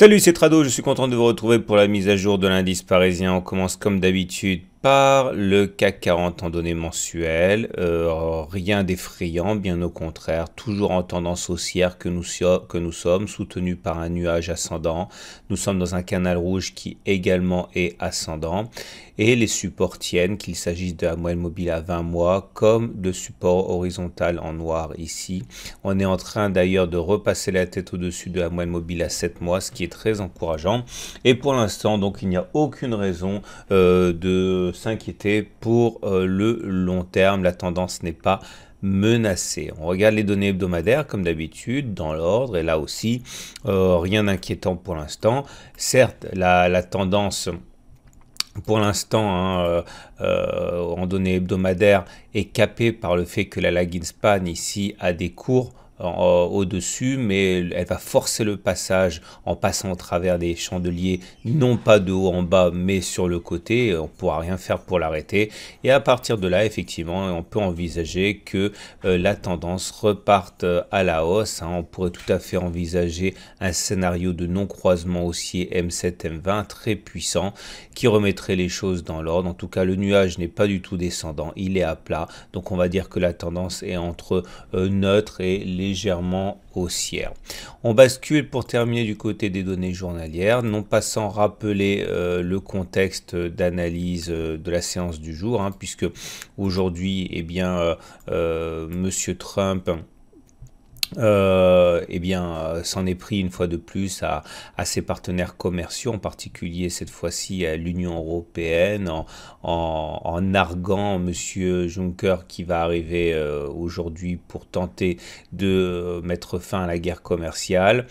Salut, c'est Trado, je suis content de vous retrouver pour la mise à jour de l'indice parisien. On commence comme d'habitude par le CAC 40 en données mensuelles. Rien d'effrayant, bien au contraire, toujours en tendance haussière que nous sommes, soutenus par un nuage ascendant. Nous sommes dans un canal rouge qui également est ascendant. Et les supports tiennent, qu'il s'agisse de la moyenne mobile à 20 mois comme de support horizontal en noir ici. On est en train d'ailleurs de repasser la tête au-dessus de la moyenne mobile à 7 mois, ce qui est très encourageant. Et pour l'instant, donc, il n'y a aucune raison de s'inquiéter pour le long terme. La tendance n'est pas menacée. On regarde les données hebdomadaires comme d'habitude dans l'ordre et là aussi rien d'inquiétant pour l'instant. Certes, la tendance pour l'instant, en données hebdomadaires, est capée par le fait que la lagging span ici a des cours au-dessus, mais elle va forcer le passage en passant au travers des chandeliers, non pas de haut en bas, mais sur le côté. On ne pourra rien faire pour l'arrêter. Et à partir de là, effectivement, on peut envisager que la tendance reparte à la hausse. On pourrait tout à fait envisager un scénario de non-croisement haussier M7-M20 très puissant qui remettrait les choses dans l'ordre. En tout cas, le nuage n'est pas du tout descendant, il est à plat. Donc on va dire que la tendance est entre neutre et légèrement haussière. On bascule pour terminer du côté des données journalières, non pas sans rappeler le contexte d'analyse de la séance du jour, puisque aujourd'hui, eh bien, Monsieur Trump s'en est pris une fois de plus à ses partenaires commerciaux, en particulier cette fois-ci à l'Union européenne, en narguant Monsieur Juncker qui va arriver aujourd'hui pour tenter de mettre fin à la guerre commerciale.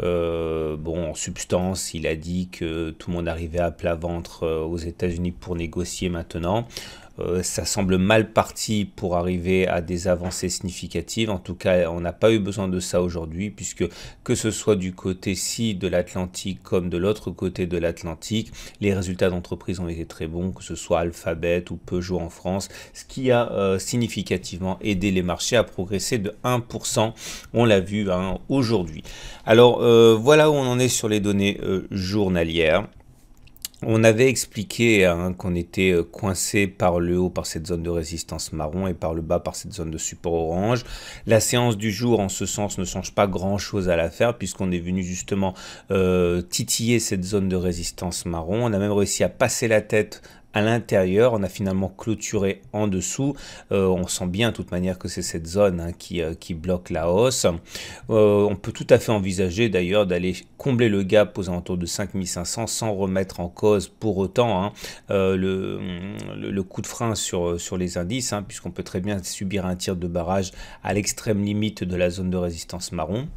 En substance, il a dit que tout le monde arrivait à plat ventre aux États-Unis pour négocier maintenant. Ça semble mal parti pour arriver à des avancées significatives. En tout cas, on n'a pas eu besoin de ça aujourd'hui, puisque que ce soit du côté-ci de l'Atlantique comme de l'autre côté de l'Atlantique, les résultats d'entreprise ont été très bons, que ce soit Alphabet ou Peugeot en France, ce qui a significativement aidé les marchés à progresser de 1%. On l'a vu aujourd'hui. Alors, voilà où on en est sur les données journalières. On avait expliqué qu'on était coincé par le haut par cette zone de résistance marron et par le bas par cette zone de support orange. La séance du jour en ce sens ne change pas grand chose à l'affaire puisqu'on est venu justement titiller cette zone de résistance marron. On a même réussi à passer la tête à l'intérieur, on a finalement clôturé en dessous. On sent bien de toute manière que c'est cette zone qui bloque la hausse. On peut tout à fait envisager d'ailleurs d'aller combler le gap aux alentours de 5500 sans remettre en cause pour autant le coup de frein sur les indices, puisqu'on peut très bien subir un tir de barrage à l'extrême limite de la zone de résistance marron.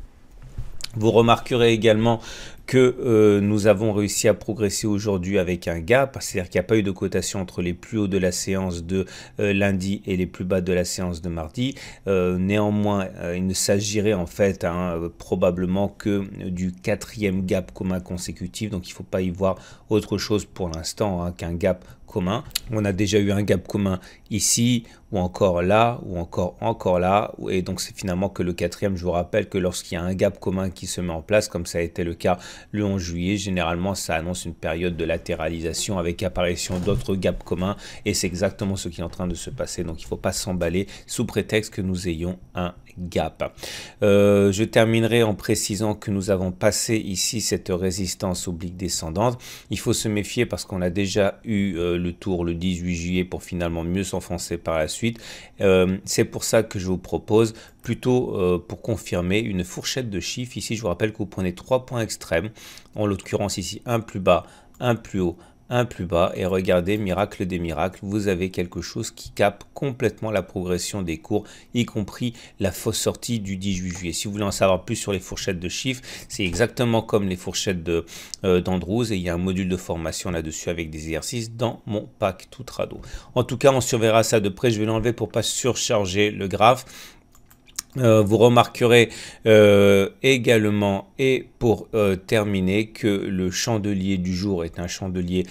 Vous remarquerez également que nous avons réussi à progresser aujourd'hui avec un gap, c'est-à-dire qu'il n'y a pas eu de cotation entre les plus hauts de la séance de lundi et les plus bas de la séance de mardi. Néanmoins, il ne s'agirait en fait probablement que du quatrième gap commun consécutif, donc il ne faut pas y voir autre chose pour l'instant qu'un gap commun. On a déjà eu un gap commun ici, ou encore là, ou encore là, et donc c'est finalement que le quatrième. Je vous rappelle que lorsqu'il y a un gap commun qui se met en place, comme ça a été le cas le 11 juillet, généralement ça annonce une période de latéralisation avec apparition d'autres gaps communs, et c'est exactement ce qui est en train de se passer. Donc il ne faut pas s'emballer sous prétexte que nous ayons un gap. Je terminerai en précisant que nous avons passé ici cette résistance oblique descendante. Il faut se méfier parce qu'on a déjà eu le tour le 18 juillet pour finalement mieux s'enfoncer par la suite. C'est pour ça que je vous propose plutôt pour confirmer une fourchette de chiffres. Ici, je vous rappelle que vous prenez 3 points extrêmes, en l'occurrence ici un plus bas, un plus haut, un plus bas, et regardez, miracle des miracles, vous avez quelque chose qui capte complètement la progression des cours, y compris la fausse sortie du 18 juillet. Si vous voulez en savoir plus sur les fourchettes de chiffres, c'est exactement comme les fourchettes d'Andrews, et il y a un module de formation là-dessus avec des exercices dans mon pack tout Trado. En tout cas, on surveillera ça de près. Je vais l'enlever pour pas surcharger le graphe. Vous remarquerez également, et pour terminer, que le chandelier du jour est un chandelier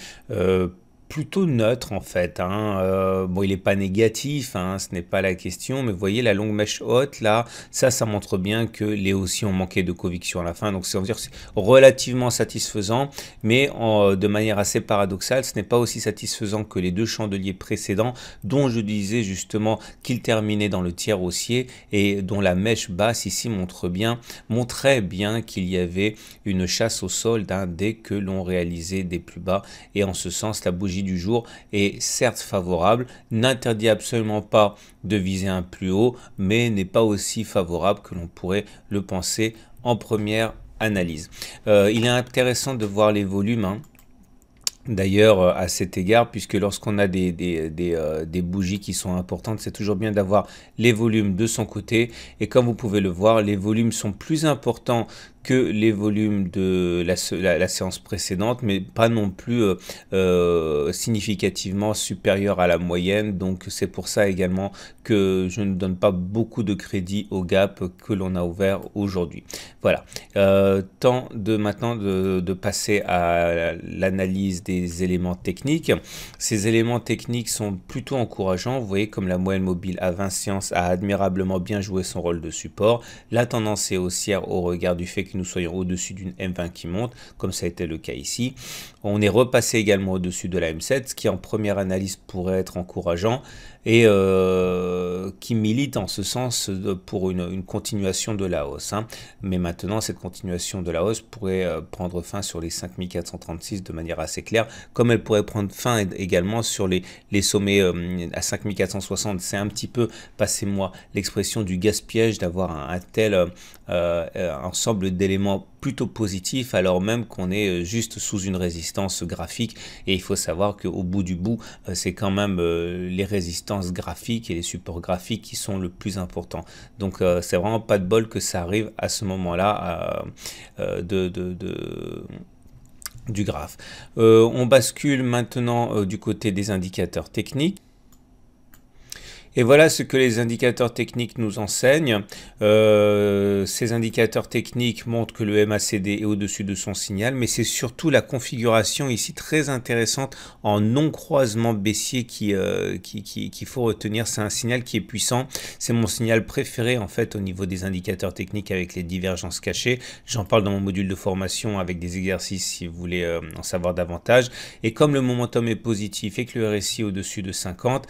plutôt neutre en fait, hein. Bon, il n'est pas négatif, hein, ce n'est pas la question, mais vous voyez la longue mèche haute là, ça montre bien que les haussiers ont manqué de conviction à la fin, donc ça veut dire que c'est relativement satisfaisant, mais de manière assez paradoxale, ce n'est pas aussi satisfaisant que les deux chandeliers précédents, dont je disais justement qu'ils terminaient dans le tiers haussier et dont la mèche basse ici montrait bien qu'il y avait une chasse au solde, hein, dès que l'on réalisait des plus bas, et en ce sens la bougie du jour est certes favorable, n'interdit absolument pas de viser un plus haut, mais n'est pas aussi favorable que l'on pourrait le penser en première analyse. Il est intéressant de voir les volumes, hein. D'ailleurs, à cet égard, puisque lorsqu'on a des bougies qui sont importantes, c'est toujours bien d'avoir les volumes de son côté. Et comme vous pouvez le voir, les volumes sont plus importants que les volumes de la séance précédente, mais pas non plus significativement supérieurs à la moyenne. Donc c'est pour ça également que je ne donne pas beaucoup de crédit au gap que l'on a ouvert aujourd'hui. Voilà, temps maintenant de passer à l'analyse des éléments techniques. Ces éléments techniques sont plutôt encourageants. Vous voyez comme la moyenne mobile à 20 séances a admirablement bien joué son rôle de support. La tendance est haussière au regard du fait que nous soyons au-dessus d'une M20 qui monte, comme ça a été le cas ici. On est repassé également au-dessus de la M7, ce qui en première analyse pourrait être encourageant et qui milite en ce sens pour une continuation de la hausse, hein. Mais maintenant, cette continuation de la hausse pourrait prendre fin sur les 5436 de manière assez claire, comme elle pourrait prendre fin également sur les sommets à 5460. C'est un petit peu, passez-moi l'expression, du gaspillage d'avoir un tel ensemble d'éléments plutôt positif alors même qu'on est juste sous une résistance graphique, et il faut savoir qu'au bout du bout c'est quand même les résistances graphiques et les supports graphiques qui sont le plus important. Donc c'est vraiment pas de bol que ça arrive à ce moment là du graphe. On bascule maintenant du côté des indicateurs techniques. Et voilà ce que les indicateurs techniques nous enseignent. Ces indicateurs techniques montrent que le MACD est au-dessus de son signal, mais c'est surtout la configuration ici très intéressante en non-croisement baissier qu'il faut retenir. C'est un signal qui est puissant. C'est mon signal préféré en fait au niveau des indicateurs techniques avec les divergences cachées. J'en parle dans mon module de formation avec des exercices si vous voulez en savoir davantage. Et comme le momentum est positif et que le RSI est au-dessus de 50,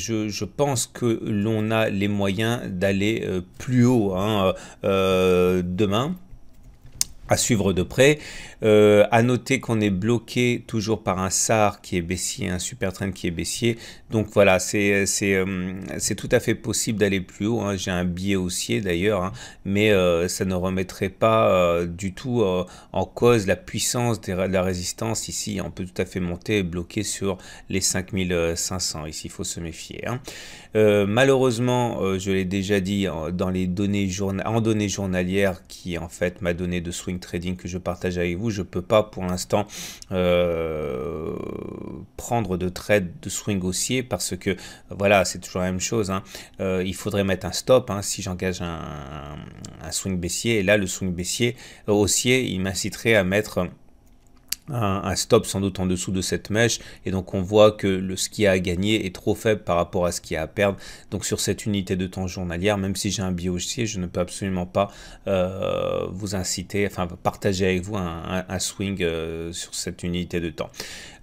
je pense que l'on a les moyens d'aller plus haut, hein, demain. À suivre de près. À noter qu'on est bloqué toujours par un SAR qui est baissier, un super trend qui est baissier. Donc voilà, c'est tout à fait possible d'aller plus haut, hein. J'ai un biais haussier d'ailleurs, hein, mais ça ne remettrait pas du tout en cause la puissance de la résistance. Ici, on peut tout à fait monter et bloquer sur les 5500. Ici, il faut se méfier, hein. Malheureusement, je l'ai déjà dit dans les données données journalières qui en fait m'a donné de swing trading que je partage avec vous, je peux pas pour l'instant prendre de trade de swing haussier parce que voilà, c'est toujours la même chose, hein. Il faudrait mettre un stop, hein, si j'engage un swing baissier, et là le swing baissier haussier il m'inciterait à mettre un stop sans doute en dessous de cette mèche, et donc on voit que ce qui a à gagner est trop faible par rapport à ce qui a à perdre. Donc sur cette unité de temps journalière, même si j'ai un biais haussier, je ne peux absolument pas vous inciter, enfin partager avec vous un swing sur cette unité de temps.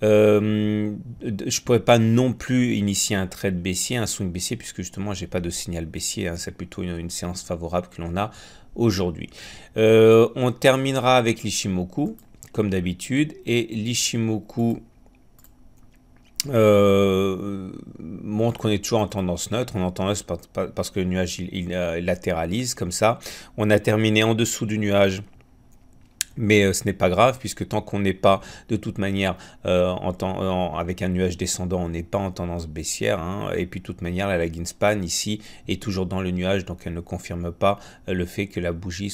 Je pourrais pas non plus initier un trade baissier, un swing baissier, puisque justement j'ai pas de signal baissier, hein. C'est plutôt une séance favorable que l'on a aujourd'hui. On terminera avec l'Ichimoku comme d'habitude, et l'Ichimoku montre qu'on est toujours en tendance neutre. On est en tendance parce que le nuage il latéralise comme ça. On a terminé en dessous du nuage, mais ce n'est pas grave, puisque tant qu'on n'est pas de toute manière avec un nuage descendant, on n'est pas en tendance baissière, hein. Et puis de toute manière la lagging span ici est toujours dans le nuage, donc elle ne confirme pas le fait que la bougie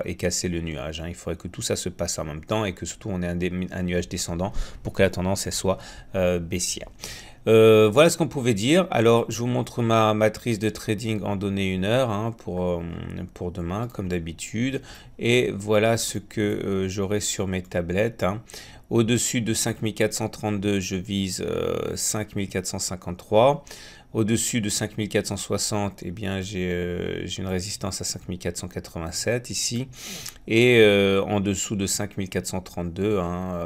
ait cassé le nuage, hein. Il faudrait que tout ça se passe en même temps et que surtout on ait un nuage descendant pour que la tendance elle soit baissière. Voilà ce qu'on pouvait dire. Alors, je vous montre ma matrice de trading en données 1 heure hein, pour demain, comme d'habitude. Et voilà ce que j'aurai sur mes tablettes. Hein. Au-dessus de 5432, je vise 5453. Au-dessus de 5460, eh bien, j'ai une résistance à 5487 ici. Et en dessous de 5432, hein,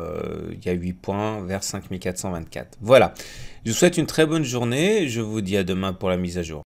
il y a 8 points vers 5424. Voilà. Je vous souhaite une très bonne journée. Je vous dis à demain pour la mise à jour.